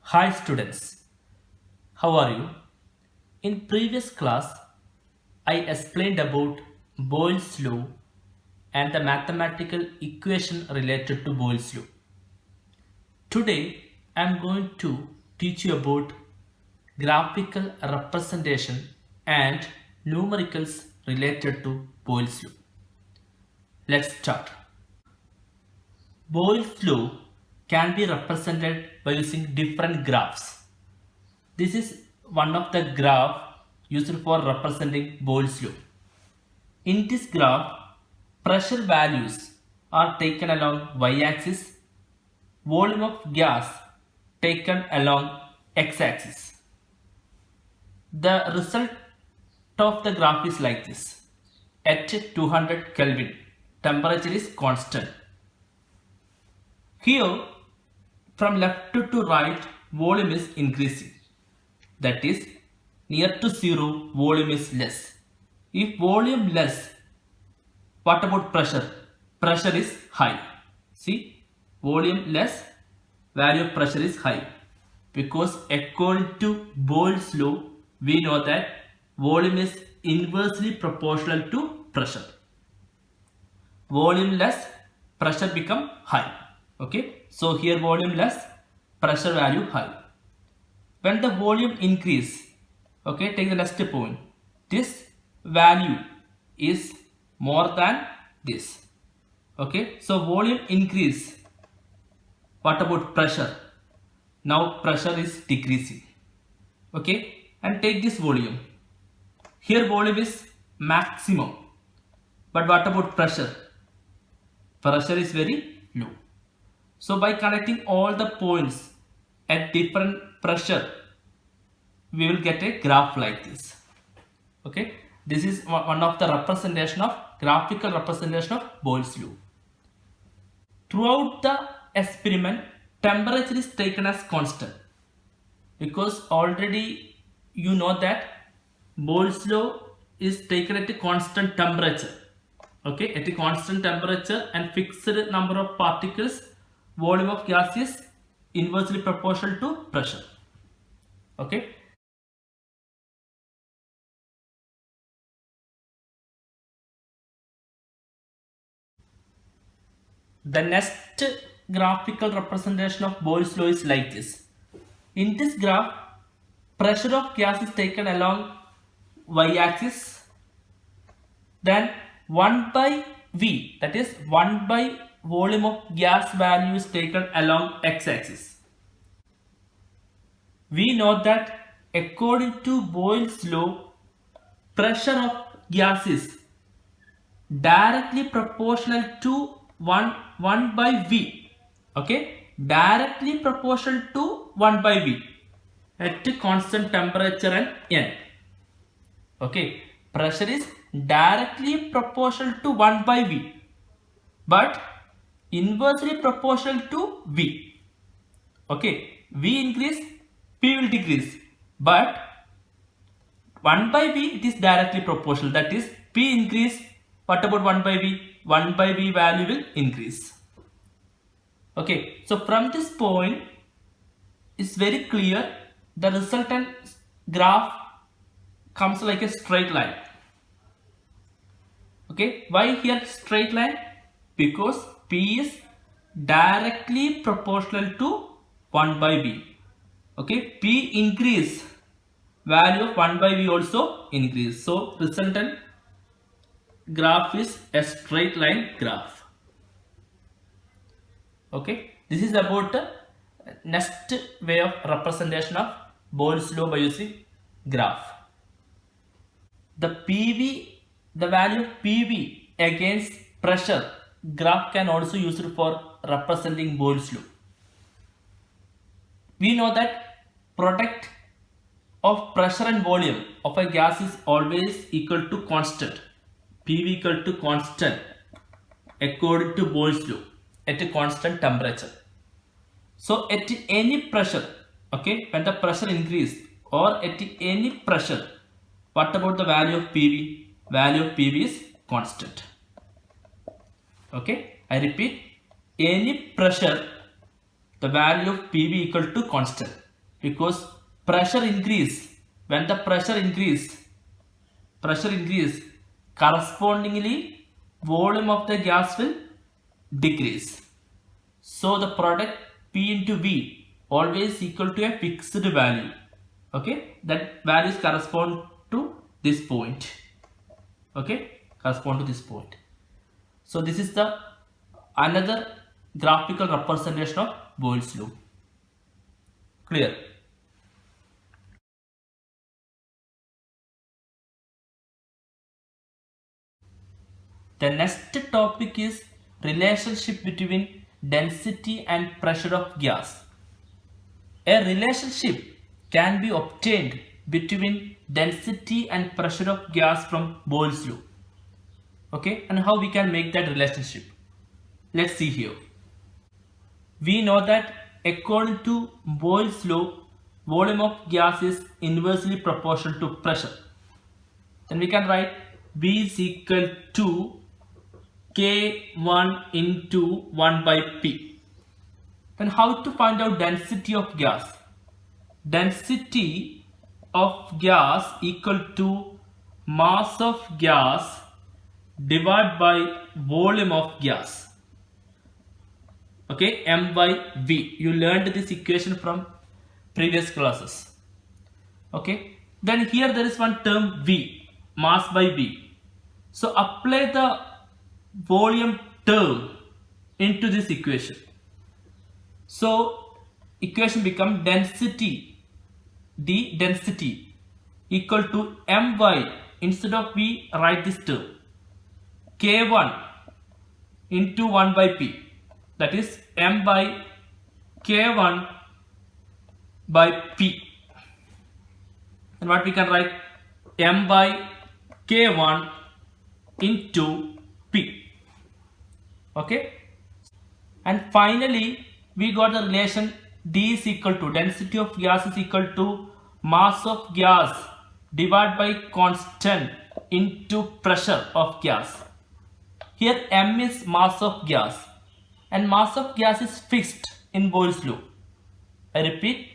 Hi students, how are you? In previous class, I explained about Boyle's law and the mathematical equation related to Boyle's law. Today, I am going to teach you about graphical representation and numericals related to Boyle's law. Let's start. Boyle's law can be represented by using different graphs. This is one of the graph used for representing Boyle's law. In this graph, pressure values are taken along y-axis, volume of gas taken along x-axis. The result of the graph is like this. At 200 Kelvin, temperature is constant. Here, from left to right, volume is increasing. That is, near to zero, volume is less. If volume less, what about pressure? Pressure is high. See, volume less, value of pressure is high. Because according to Boyle's law, we know that volume is inversely proportional to pressure. Volume less, pressure become high. Okay, so here volume less, pressure value high. When the volume increase, okay, take the next point. This value is more than this. Okay, so volume increase. What about pressure? Now pressure is decreasing. Okay, and take this volume. Here volume is maximum. But what about pressure? Pressure is very low. So by connecting all the points at different pressure, we will get a graph like this. Okay, this is one of the representation of graphical representation of Boyle's law. Throughout the experiment, temperature is taken as constant because already you know that Boyle's law is taken at a constant temperature. Okay, at a constant temperature and fixed number of particles, volume of gas is inversely proportional to pressure. Okay. The next graphical representation of Boyle's law is like this. In this graph, pressure of gas is taken along y-axis. Then 1 by V, that is 1 by volume of gas value is taken along x-axis. We know that according to Boyle's law, pressure of gas is directly proportional to 1 by V. Okay, directly proportional to 1 by V at constant temperature and N. Okay, pressure is directly proportional to 1 by V, but inversely proportional to V. Okay, V increase, P will decrease, but 1 by V it is directly proportional, that is P increase. What about 1 by V? 1 by V value will increase. Okay, so from this point it's very clear the resultant graph comes like a straight line. Okay, why here straight line? Because P is directly proportional to 1 by V. Okay, P increase, value of 1 by V also increase. So resultant graph is a straight line graph. Okay, this is about the next way of representation of Boyle's law by using graph. The PV, the value of PV against pressure graph can also be used for representing Boyle's law. We know that product of pressure and volume of a gas is always equal to constant. PV equal to constant according to Boyle's law at a constant temperature. So at any pressure, okay, when the pressure increase or at any pressure, what about the value of PV? Value of PV is constant. Okay, I repeat, any pressure, the value of PV equal to constant. because pressure increase. When the pressure increase, correspondingly volume of the gas will decrease. So the product P into V always equal to a fixed value. Okay, that values correspond to this point. Okay, correspond to this point. So this is the another graphical representation of Boyle's law. Clear? The next topic is relationship between density and pressure of gas. A relationship can be obtained between density and pressure of gas from Boyle's law. Okay, and how we can make that relationship? Let's see here. We know that according to Boyle's law, volume of gas is inversely proportional to pressure. Then we can write V is equal to K1 into 1 by P. Then how to find out density of gas? Density of gas equal to mass of gas divided by volume of gas. Okay, M by V. You learned this equation from previous classes. Okay, then here there is one term V, mass by V. So apply the volume term into this equation. So equation become density, the density equal to My, instead of V write this term, K1 into 1 by P, that is M by K1 by P. And what we can write, M by K1 into P. Okay, and finally we got the relation D is equal to density of gas is equal to mass of gas divided by constant into pressure of gas. Here M is mass of gas and mass of gas is fixed in Boyle's law. I repeat,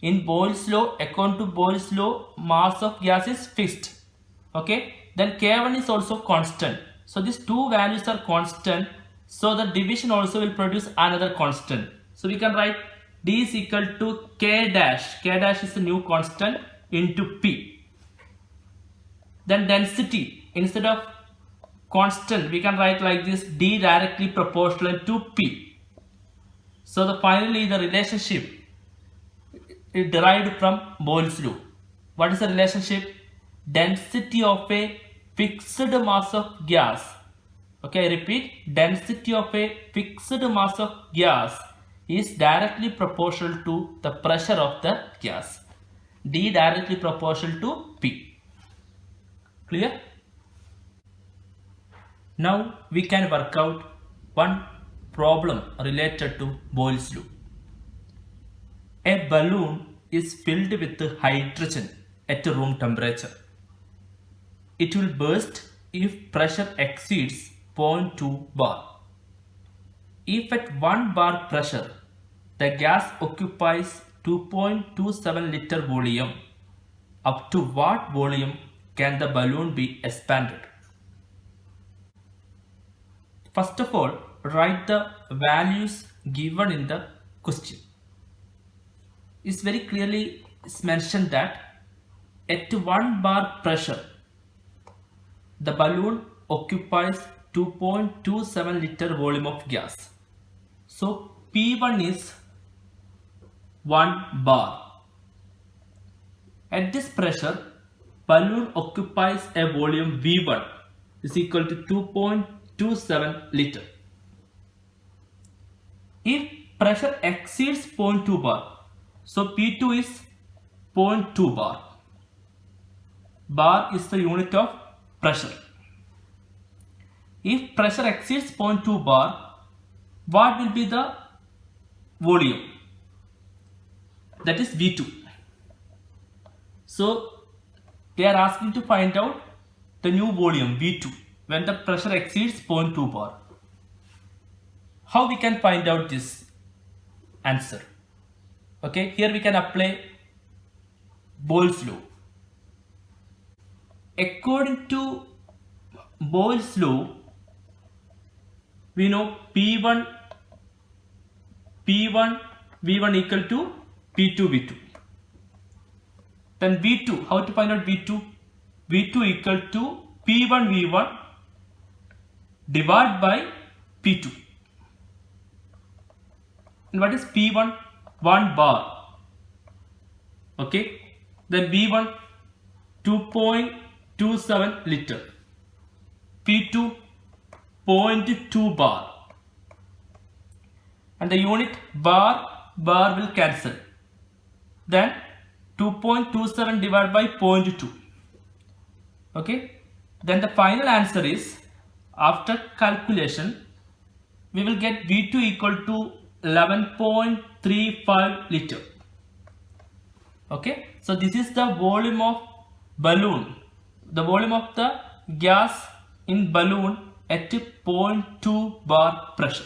in Boyle's law, according to Boyle's law, mass of gas is fixed. Okay, then K1 is also constant. So these two values are constant. So the division also will produce another constant. So we can write D is equal to K dash. K dash is the new constant into P. Then density, instead of constant, we can write like this, D directly proportional to P. So finally the relationship is derived from Boyle's law. What is the relationship? Density of a fixed mass of gas. Okay, I repeat, density of a fixed mass of gas is directly proportional to the pressure of the gas. D directly proportional to P. Clear? Now we can work out one problem related to Boyle's law. A balloon is filled with hydrogen at room temperature. It will burst if pressure exceeds 0.2 bar. If at 1 bar pressure the gas occupies 2.27 liter volume, up to what volume can the balloon be expanded? First of all, write the values given in the question. It's very clearly mentioned that at 1 bar pressure the balloon occupies 2.27 liter volume of gas. So P1 is 1 bar. At this pressure, balloon occupies a volume V1 is equal to 2.27 liter. If pressure exceeds 0.2 bar, so P2 is 0.2 bar. Bar is the unit of pressure. If pressure exceeds 0.2 bar, what will be the volume? That is V2. So they are asking to find out the new volume V2 when the pressure exceeds 0.2 bar. How we can find out this answer? Okay, here we can apply Boyle's law. According to Boyle's law, we know P1 V1 equal to P2 V2. Then V2, how to find out V2? V2 equal to P1 V1 divided by P2. And what is P1? 1 bar. Okay. Then V1 2.27 liter. P2 0.2 bar. And the unit bar will cancel. Then 2.27 divided by 0.2. Okay. Then the final answer is, after calculation, we will get V2 equal to 11.35 liter. Okay. So this is the volume of balloon. The volume of the gas in balloon at 0.2 bar pressure.